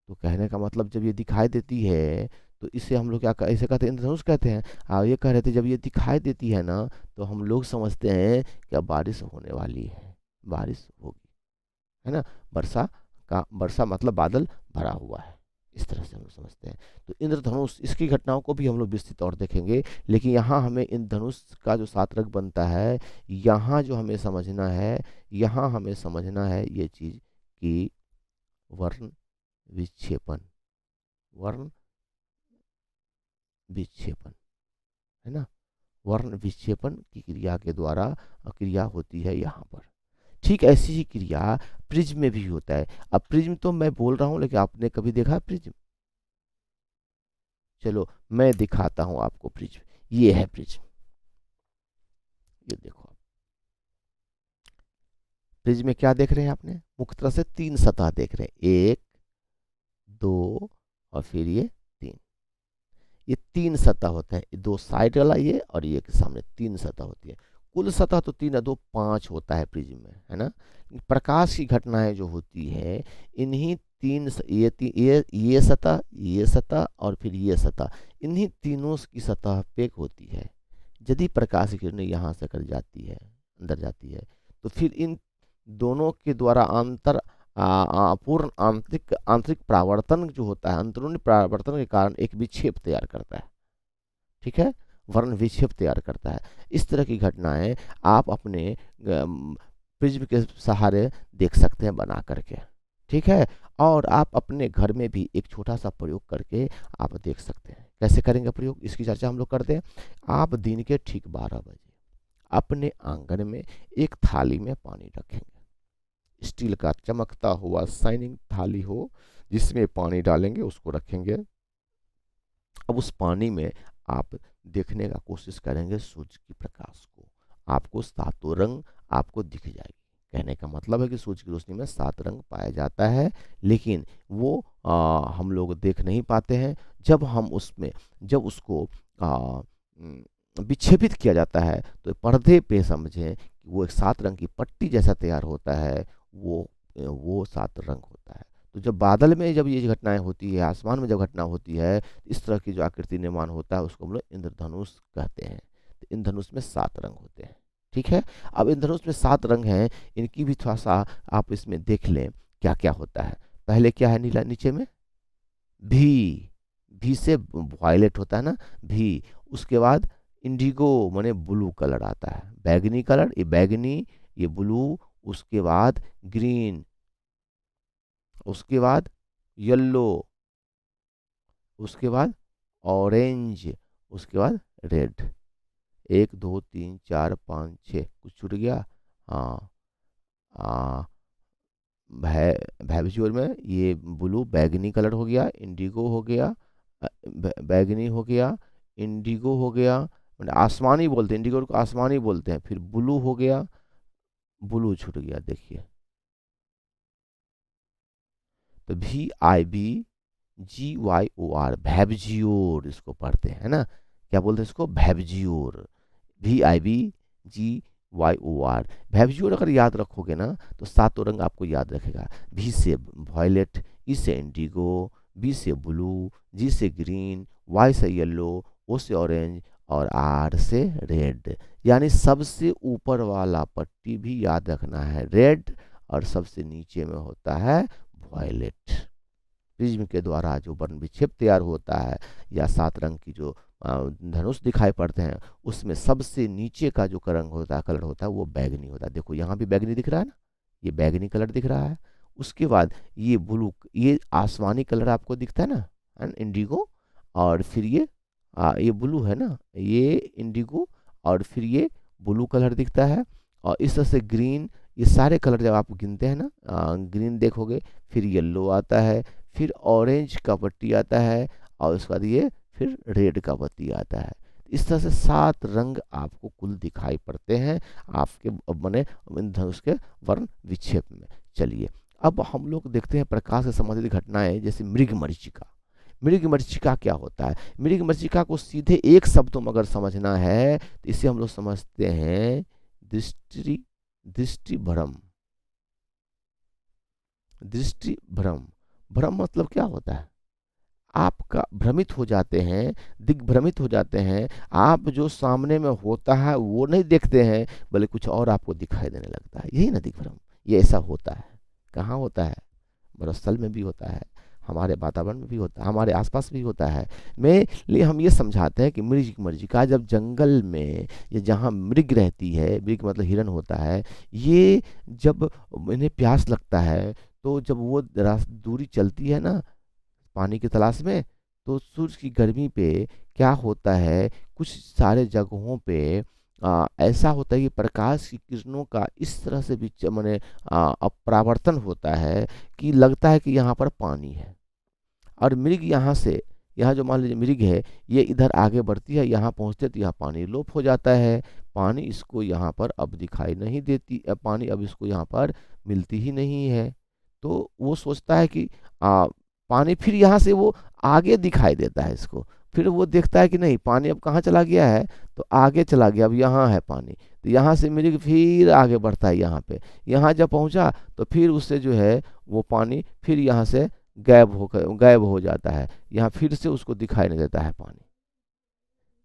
B: तो कहने का मतलब, जब ये दिखाई देती है तो इसे हम लोग इसे कहते हैं, इंद्रधनुष कहते हैं। ये कह रहे थे, जब ये दिखाई देती है ना, तो हम लोग समझते हैं कि अब बारिश होने वाली है, बारिश होगी, है ना। वर्षा मतलब बादल भरा हुआ है, इस तरह से हम लोग समझते हैं। तो इंद्रधनुष, इसकी घटनाओं को भी हम लोग विस्तृत और देखेंगे। लेकिन यहाँ हमें इंद्रधनुष का जो 7 रंग बनता है, यहाँ जो हमें समझना है, यहाँ हमें समझना है ये चीज कि वर्ण विक्षेपण, वर्ण विक्षेपण, है ना। वर्ण विक्षेपण की क्रिया के द्वारा क्रिया होती है यहाँ पर। ठीक ऐसी ही क्रिया प्रिज्म में भी होता है। अब प्रिज्म तो मैं बोल रहा हूं, लेकिन आपने कभी देखा प्रिज्म? चलो मैं दिखाता हूं आपको प्रिज्म। ये है प्रिज्म, ये देखो। प्रिज्म में क्या देख रहे हैं आपने? मुख्य तरह से 3 सतह देख रहे हैं, 1 2 और फिर ये 3। ये 3 सतह होते हैं, 2 साइड वाला ये और ये के सामने 3 सतह होती है। कुल सतह तो 3 2 5 होता है प्रिज्म में, है ना। प्रकाश की घटनाएं जो होती है, इन्हीं ये सतह, ये सतह और फिर ये सतह, इन्हीं तीनों की सतह पे होती है। यदि प्रकाश की किरणें यहाँ से कर जाती है, अंदर जाती है, तो फिर इन दोनों के द्वारा पूर्ण आंतरिक परावर्तन जो होता है, अंदरूनी परावर्तन के कारण एक विक्षेप तैयार करता है। ठीक है, वर्ण विक्षेप तैयार करता है। इस तरह की घटनाएं आप अपने प्रिज्म के सहारे देख सकते हैं बना करके। ठीक है, और आप अपने घर में भी एक छोटा सा प्रयोग करके आप देख सकते हैं। कैसे करेंगे प्रयोग, इसकी चर्चा हम लोग करते हैं। आप दिन के ठीक 12 बजे अपने आंगन में एक थाली में पानी रखेंगे। स्टील का चमकता हुआ शाइनिंग थाली हो, जिसमें पानी डालेंगे, उसको रखेंगे। अब उस पानी में आप देखने का कोशिश करेंगे सूर्य की प्रकाश को। आपको 7 रंग आपको दिख जाएगी। कहने का मतलब है कि सूर्य की रोशनी में 7 रंग पाया जाता है, लेकिन वो हम लोग देख नहीं पाते हैं। जब उसको विक्षेपित किया जाता है, तो पर्दे पे समझें कि वो एक 7 रंग की पट्टी जैसा तैयार होता है। वो 7 रंग होता है। तो जब बादल में जब ये घटनाएं होती है, आसमान में जब घटना होती है, इस तरह की जो आकृति निर्माण होता है, उसको हम लोग इंद्रधनुष कहते हैं। तो इंद्रधनुष में 7 रंग होते हैं। ठीक है, अब इंद्रधनुष में 7 रंग हैं, इनकी भी थोड़ा सा आप इसमें देख लें क्या क्या होता है। पहले क्या है नीला, नीचे में भी से वायलेट होता है ना, भी। उसके बाद इंडिगो माने ब्लू कलर आता है, बैगनी कलर, ये बैगनी, ये ब्लू, उसके बाद ग्रीन, उसके बाद येलो, उसके बाद ऑरेंज, उसके बाद रेड। 1 2 3 4 5 6, कुछ छूट गया? हाँ, वैब्ज्योर में ये ब्लू बैगनी कलर हो गया, इंडिगो हो गया, बैगनी हो गया, इंडिगो हो गया, मतलब आसमानी बोलते हैं, इंडिगो को आसमानी बोलते हैं, फिर ब्लू हो गया, ब्लू छूट गया। देखिए तो VIBGYOR, वैब्ज्योर इसको पढ़ते हैं, है ना? क्या बोलते हैं इसको? वैब्ज्योर, VIBGYOR। वैब्ज्योर अगर याद रखोगे ना तो 7 रंग आपको याद रखेगा। V से वॉयलेट, E से इंडिगो, B से ब्लू, G से ग्रीन, Y से येलो, O से ऑरेंज और R से रेड। यानी सबसे ऊपर वाला पट्टी भी याद रखना है रेड, और सबसे नीचे में होता है वॉयलेट। प्रिज्म के द्वारा जो वर्ण विक्षेप तैयार होता है या 7 रंग की जो धनुष दिखाई पड़ते हैं, उसमें सबसे नीचे का जो रंग होता है, कलर होता है, वो बैगनी होता है। देखो यहाँ भी बैगनी दिख रहा है ना, ये बैगनी कलर दिख रहा है। उसके बाद ये ब्लू, ये आसमानी कलर आपको दिखता है ना, इंडिगो, और फिर ये ब्लू है ना, ये इंडिगो, और फिर ये ब्लू कलर दिखता है। और इस तरह से ग्रीन, ये सारे कलर जब आप गिनते हैं ना, ग्रीन देखोगे, फिर येलो आता है, फिर ऑरेंज का पट्टी आता है, और उसके बाद ये फिर रेड का पट्टी आता है। इस तरह से 7 रंग आपको कुल दिखाई पड़ते हैं आपके बने उसके वर्ण विक्षेप में। चलिए अब हम लोग देखते हैं प्रकाश से संबंधित घटनाएं, जैसे मृगमरीचिका। मृगमरीचिका क्या होता है? मृगमरीचिका को सीधे एक शब्द में अगर समझना है तो इसे हम लोग समझते हैं दृष्टिभ्रम। दृष्टिभ्रम, भ्रम मतलब क्या होता है? आपका भ्रमित हो जाते हैं, दिग्भ्रमित हो जाते हैं, आप जो सामने में होता है वो नहीं देखते हैं, बल्कि कुछ और आपको दिखाई देने लगता है। यही ना दिग्भ्रम। ये ऐसा होता है। कहाँ होता है? मरुस्थल में भी होता है, हमारे वातावरण में भी होता है, हमारे आसपास भी होता है। में लिए हम ये समझाते हैं कि मृगमरीचिका जब जंगल में या जहाँ मृग रहती है, मृग मतलब हिरण होता है, ये जब इन्हें प्यास लगता है तो जब वो दूरी चलती है ना पानी की तलाश में, तो सूरज की गर्मी पे क्या होता है, कुछ सारे जगहों पे ऐसा होता है कि प्रकाश की किरणों का इस तरह से भी माने अपरावर्तन होता है कि लगता है कि यहाँ पर पानी है। और मृग यहाँ से, यहाँ जो मान लीजिए मृग है, ये इधर आगे बढ़ती है, यहाँ पहुँचते तो यहाँ पानी लोप हो जाता है। पानी इसको यहाँ पर अब दिखाई नहीं देती, पानी अब इसको यहाँ पर मिलती ही नहीं है। तो वो सोचता है कि पानी, फिर यहाँ से वो आगे दिखाई देता है इसको, फिर वो देखता है कि नहीं पानी अब कहाँ चला गया है, तो आगे चला गया, अब यहाँ है पानी। तो यहाँ से मृग फिर आगे बढ़ता है यहाँ पे, यहाँ जब पहुँचा तो फिर उससे जो है वो पानी फिर यहाँ से गायब हो जाता है, यहाँ फिर से उसको दिखाई नहीं देता है पानी।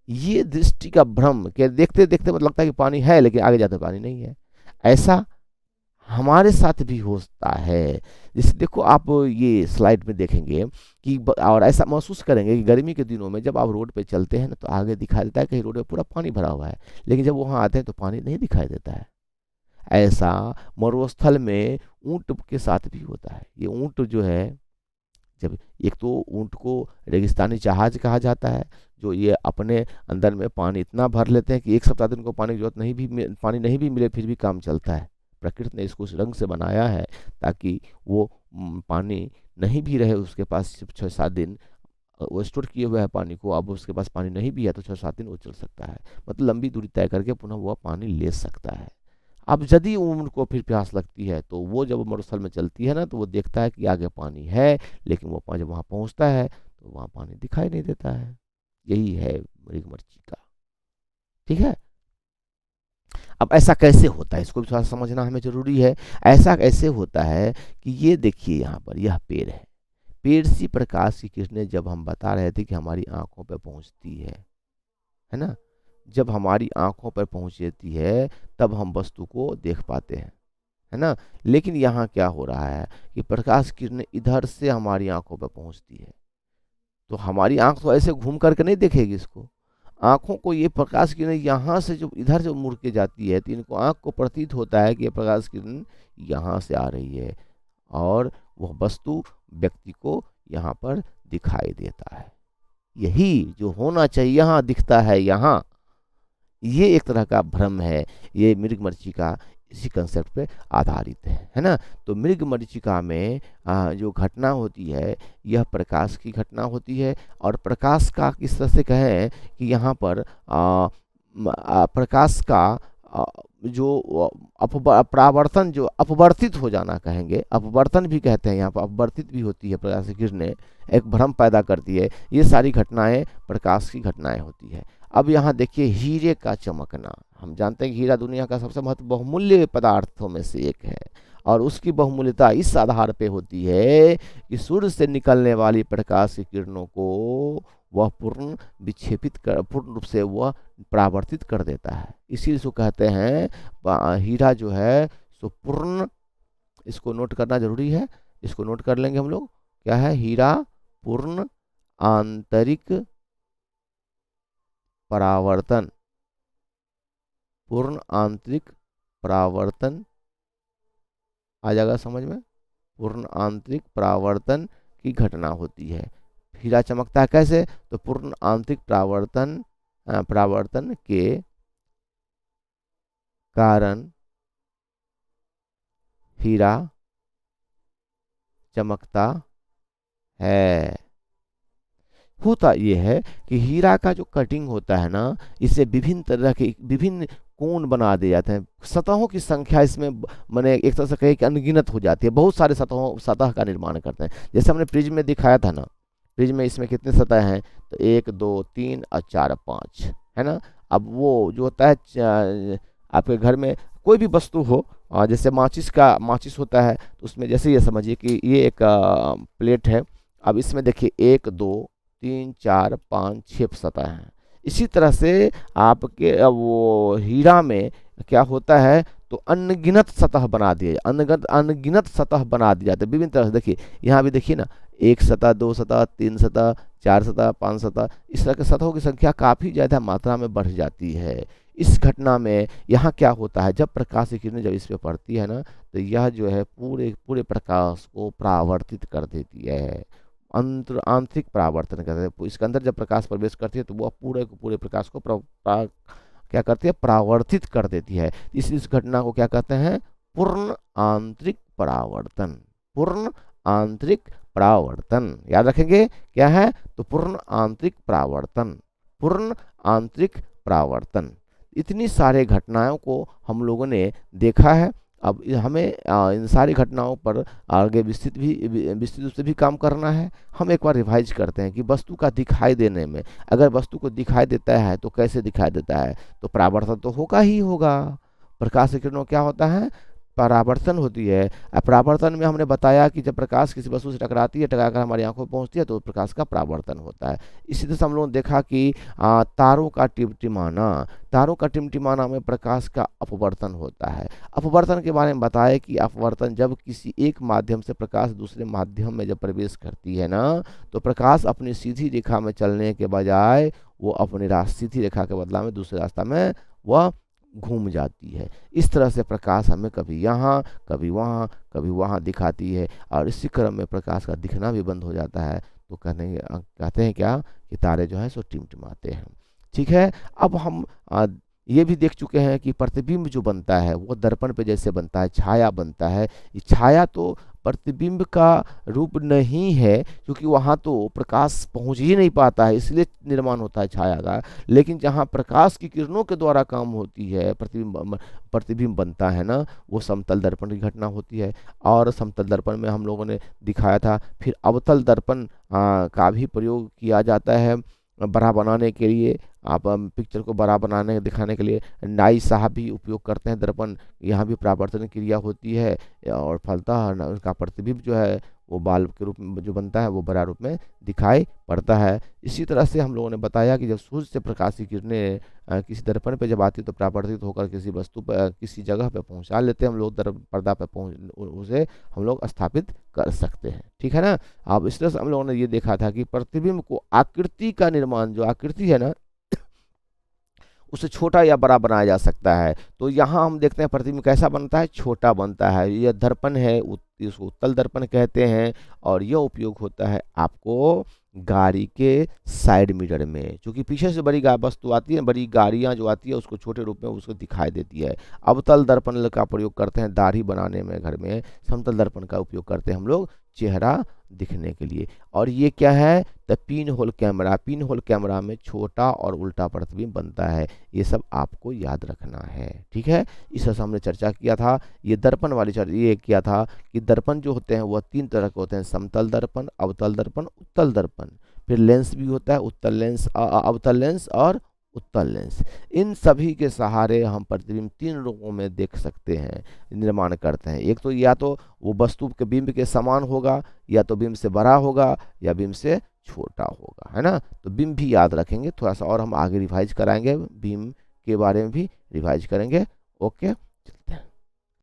B: ये दृष्टि का भ्रम, कि देखते देखते मतलब लगता है कि पानी है, लेकिन आगे जाते पानी नहीं है। ऐसा हमारे साथ भी होता है। जैसे देखो आप ये स्लाइड में देखेंगे कि और ऐसा महसूस करेंगे कि गर्मी के दिनों में जब आप रोड पे चलते हैं ना, तो आगे दिखाई देता है कि रोड पे पूरा पानी भरा हुआ है, लेकिन जब वहाँ आते हैं तो पानी नहीं दिखाई देता है। ऐसा मरुस्थल में ऊंट के साथ भी होता है। ये ऊंट जो है, जब एक तो ऊंट को रेगिस्तानी जहाज कहा जाता है, जो ये अपने अंदर में पानी इतना भर लेते हैं कि 1 सप्ताह दिन को पानी की जरूरत पानी नहीं भी मिले फिर भी काम चलता है। प्रकृति ने इसको उस रंग से बनाया है ताकि वो पानी नहीं भी रहे उसके पास 6-7 दिन, वो स्टोर किए हुए है पानी को, अब उसके पास पानी नहीं भी है तो 6-7 दिन वो चल सकता है, मतलब लंबी दूरी तय करके पुनः वो पानी ले सकता है। अब यदि उनको फिर प्यास लगती है तो वो जब मरुस्थल में चलती है ना, तो वो देखता है कि आगे पानी है, लेकिन वो जब वहाँ पहुँचता है तो वहाँ पानी दिखाई नहीं देता है। यही है मृगमरीचिका। ठीक है। अब ऐसा कैसे होता है, इसको भी थोड़ा समझना हमें जरूरी है। ऐसा कैसे होता है कि ये देखिए यहाँ पर यह पेड़ है, पेड़ से प्रकाश की किरणें जब हम बता रहे थे कि हमारी आंखों पर पहुंचती है ना, जब हमारी आंखों पर पहुंचती है तब हम वस्तु को देख पाते हैं, है ना। लेकिन यहाँ क्या हो रहा है कि प्रकाश किरणें इधर से हमारी आंखों पर पहुंचती है, तो हमारी आंख तो ऐसे घूम करके नहीं देखेगी इसको। आंखों को ये प्रकाश किरण यहाँ से जो इधर से मुड़ के जाती है, तो इनको आंख को प्रतीत होता है कि ये प्रकाश किरण यहाँ से आ रही है, और वह वस्तु व्यक्ति को यहाँ पर दिखाई देता है। यही जो होना चाहिए यहाँ दिखता है यहाँ, ये एक तरह का भ्रम है। ये मृगमरीचिका इसी कंसेप्ट पे आधारित है ना। तो मृगमरीचिका में जो घटना होती है यह प्रकाश की घटना होती है, और प्रकाश का किस तरह से कहें कि यहाँ पर प्रकाश का जो परावर्तन, जो अपवर्तित हो जाना कहेंगे, अपवर्तन भी कहते हैं, यहाँ पर अपवर्तित भी होती है प्रकाश की किरणें, एक भ्रम पैदा करती है। ये सारी घटनाएं प्रकाश की घटनाएं होती है। अब यहाँ देखिए हीरे का चमकना, हम जानते हैं कि हीरा दुनिया का सबसे बहुमूल्य पदार्थों में से एक है, और उसकी बहुमूल्यता इस आधार पे होती है कि सूर्य से निकलने वाली प्रकाश की किरणों को वह पूर्ण रूप से वह परावर्तित कर देता है। इसीलिए इसको कहते हैं हीरा जो है सो पूर्ण, इसको नोट करना जरूरी है, इसको नोट कर लेंगे हम लोग। क्या है? हीरा पूर्ण आंतरिक परावर्तन, पूर्ण आंतरिक परावर्तन आ जाएगा समझ में, पूर्ण आंतरिक परावर्तन की घटना होती है। हीरा चमकता है कैसे? तो पूर्ण आंतरिक परावर्तन के कारण हीरा चमकता है। होता यह है कि हीरा का जो कटिंग होता है ना, इसे विभिन्न तरह के विभिन्न कोण बना दिए जाते हैं। सतहों की संख्या इसमें मैंने एक तरह से कहे कि अनगिनत हो जाती है, बहुत सारे सतह का निर्माण करते हैं। जैसे हमने प्रिज्म में दिखाया था ना, प्रिज्म में इसमें कितने सतह हैं? तो 1 2 3 और 4 5 है ना। अब वो जो होता है आपके घर में कोई भी वस्तु हो, जैसे माचिस होता है, तो उसमें जैसे ये समझिए कि ये एक प्लेट है। अब इसमें देखिए 1 2 3 4 5 6 सतह हैं। इसी तरह से आपके वो हीरा में क्या होता है, तो अनगिनत सतह बना दिए, अनगिनत सतह बना दिए जाते हैं विभिन्न तरह से। देखिए यहाँ भी देखिए ना, 1 सतह 2 सतह 3 सतह 4 सतह 5 सतह, इस तरह के सतहों की संख्या काफ़ी ज़्यादा मात्रा में बढ़ जाती है। इस घटना में यहाँ क्या होता है, जब प्रकाश की किरणें जब इस पर पड़ती है ना, तो यह जो है पूरे पूरे प्रकाश को परावर्तित कर देती है, आंतरिक परावर्तन करते हैं। इसके अंदर जब प्रकाश प्रवेश करती है तो वह पूरे पूरे प्रकाश को क्या करती है? परावर्तित कर देती है। इस घटना को क्या कहते हैं? पूर्ण आंतरिक परावर्तन। पूर्ण आंतरिक परावर्तन याद रखेंगे क्या है? तो पूर्ण आंतरिक परावर्तन, पूर्ण आंतरिक परावर्तन। इतनी सारे घटनाओं को हम लोगों ने देखा है। अब हमें इन सारी घटनाओं पर आगे विस्तृत रूप से भी काम करना है। हम एक बार रिवाइज करते हैं कि वस्तु का दिखाई देने में, अगर वस्तु को दिखाई देता है तो कैसे दिखाई देता है? तो परावर्तन तो होगा ही होगा। प्रकाश की किरणों क्या होता है? परावर्तन होती है। परावर्तन में हमने बताया कि जब प्रकाश किसी वस्तु से टकराती है, टकराकर हमारी आंखों में पहुंचती है, तो प्रकाश का परावर्तन होता है। इसी तरह से हम लोगों ने देखा कि तारों का टिमटिमाना में प्रकाश का अपवर्तन होता है। अपवर्तन के बारे में बताया कि अपवर्तन जब किसी एक माध्यम से प्रकाश दूसरे माध्यम में जब प्रवेश करती है ना, तो प्रकाश अपनी सीधी रेखा में चलने के बजाय वो अपनी सीधी रेखा के बदला में दूसरे रास्ता में वह घूम जाती है। इस तरह से प्रकाश हमें कभी यहाँ कभी वहाँ दिखाती है, और इसी क्रम में प्रकाश का दिखना भी बंद हो जाता है। तो कहते हैं क्या कि तारे जो है सो टिमटिमाते हैं। ठीक है। अब हम ये भी देख चुके हैं कि प्रतिबिंब जो बनता है वो दर्पण पे जैसे बनता है, छाया बनता है। ये छाया तो प्रतिबिंब का रूप नहीं है, क्योंकि वहाँ तो प्रकाश पहुँच ही नहीं पाता है, इसलिए निर्माण होता है छाया का। लेकिन जहाँ प्रकाश की किरणों के द्वारा काम होती है, प्रतिबिंब बनता है ना, वो समतल दर्पण की घटना होती है। और समतल दर्पण में हम लोगों ने दिखाया था। फिर अवतल दर्पण का भी प्रयोग किया जाता है बड़ा बनाने के लिए। आप पिक्चर को बड़ा बनाने दिखाने के लिए नाई साहब भी उपयोग करते हैं दर्पण। यहाँ भी परावर्तन क्रिया होती है, और फलतः उसका प्रतिबिंब जो है वो बाल के रूप में जो बनता है वो बड़ा रूप में दिखाई पड़ता है। इसी तरह से हम लोगों ने बताया कि जब सूर्य से प्रकाश की किरणें किसी दर्पण पे जब आती है तो परावर्तित होकर किसी वस्तु पर, किसी जगह पे पहुंचा लेते हैं हम लोग, पर्दा पे उसे हम लोग स्थापित कर सकते हैं। ठीक है ना। अब इस तरह से हम लोगों ने ये देखा था कि प्रतिबिंब को आकृति का निर्माण, जो आकृति है ना, उसे छोटा या बड़ा बनाया जा सकता है। तो यहाँ हम देखते हैं प्रतिबिंब कैसा बनता है? छोटा बनता है। यह दर्पण है, इसको उत्तल दर्पण कहते हैं, और यह उपयोग होता है आपको गाड़ी के साइड मिरर में, क्योंकि पीछे से बड़ी वस्तु आती है, बड़ी गाड़ियां जो आती है उसको छोटे रूप में उसको दिखाई देती है। अवतल दर्पण का प्रयोग करते हैं दाढ़ी बनाने में घर में, समतल दर्पण का उपयोग करते हैं हम लोग चेहरा दिखने के लिए। और ये क्या है, the pin hole camera, pin hole camera में छोटा और उल्टा प्रतिबिंब बनता है। ये सब आपको याद रखना है, ठीक है। इस तरह से हमने चर्चा किया था। ये दर्पण वाली चर्चा ये किया था कि दर्पण जो होते हैं वह 3 तरह के होते हैं, समतल दर्पण, अवतल दर्पण, उत्तल दर्पण। फिर लेंस भी होता है, उत्तल लेंस, अवतल लेंस और उत्तल लेंस। इन सभी के सहारे हम प्रतिबिंब 3 रूपों में देख सकते हैं, निर्माण करते हैं। एक तो या तो वो वस्तु के बिंब के समान होगा, या तो बिंब से बड़ा होगा, या बिंब से छोटा होगा, है ना। तो बिंब भी याद रखेंगे, थोड़ा सा और हम आगे रिवाइज कराएंगे, बिंब के बारे में भी रिवाइज करेंगे। ओके, चलते हैं।